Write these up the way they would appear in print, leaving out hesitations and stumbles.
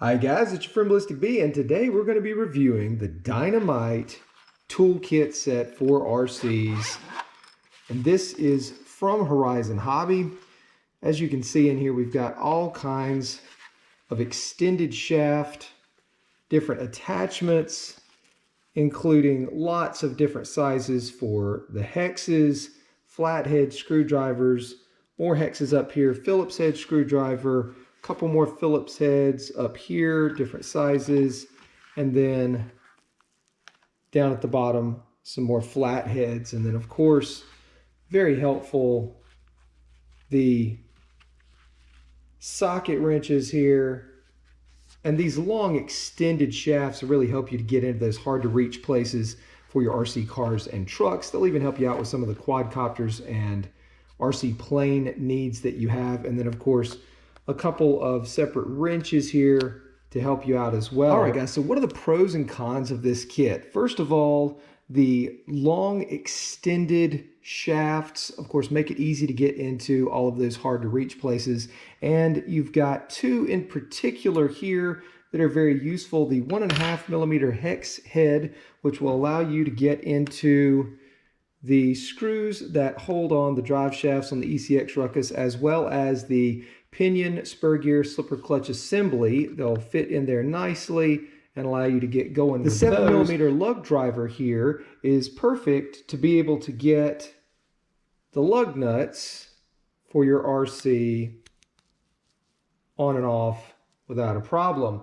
Hi guys, it's your friend Ballistic B, and today we're going to be reviewing the Dynamite toolkit set for RCs. And this is from Horizon Hobby. As you can see in here, we've got all kinds of extended shaft, different attachments, including lots of different sizes for the hexes, flathead screwdrivers, more hexes up here, Phillips head screwdriver, couple more Phillips heads up here, different sizes, and then down at the bottom some more flat heads. And then of course, very helpful, the socket wrenches here, and these long extended shafts really help you to get into those hard to reach places for your RC cars and trucks. They'll even help you out with some of the quadcopters and RC plane needs that you have. And then of course, a couple of separate wrenches here to help you out as well. All right, guys, so what are the pros and cons of this kit? First of all, the long extended shafts, of course, make it easy to get into all of those hard to reach places. And you've got two in particular here that are very useful. The 1.5mm hex head, which will allow you to get into the screws that hold on the drive shafts on the ECX Ruckus, as well as the pinion, spur gear, slipper clutch assembly. They'll fit in there nicely and allow you to get going. The 7mm lug driver here is perfect to be able to get the lug nuts for your RC on and off without a problem.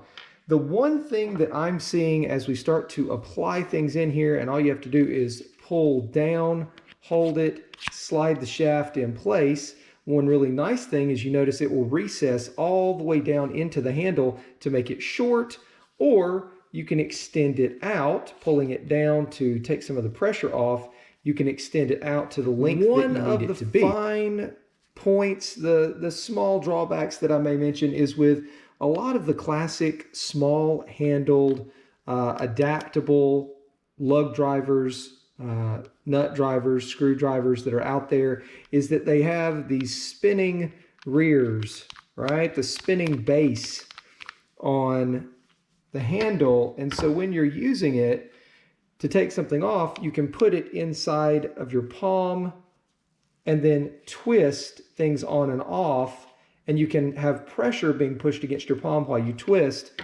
The one thing that I'm seeing as we start to apply things in here, and all you have to do is pull down, hold it, slide the shaft in place. One really nice thing is you notice it will recess all the way down into the handle to make it short, or you can extend it out, pulling it down to take some of the pressure off. You can extend it out to the length that you need it to be. One of the fine points, the small drawbacks that I may mention is with a lot of the classic small handled, adaptable lug drivers, nut drivers, screwdrivers that are out there, is that they have these spinning rears, right? The spinning base on the handle. And so when you're using it to take something off, you can put it inside of your palm and then twist things on and off, and you can have pressure being pushed against your palm while you twist.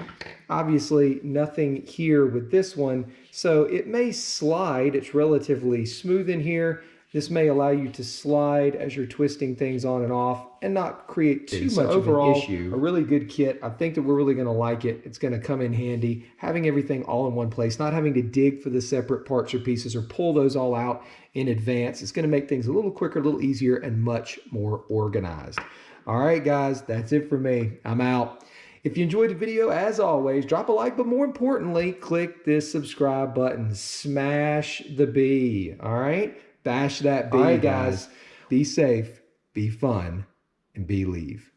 Obviously, nothing here with this one. So it may slide. It's relatively smooth in here. This may allow you to slide as you're twisting things on and off and not create too much of an issue. A really good kit. I think that we're really going to like it. It's going to come in handy. Having everything all in one place, not having to dig for the separate parts or pieces or pull those all out in advance. It's going to make things a little quicker, a little easier, and much more organized. All right, guys, that's it for me. I'm out. If you enjoyed the video, as always, drop a like, but more importantly, click this subscribe button. Smash the B, all right? Bash that B, all right, guys. Be safe, be fun, and believe.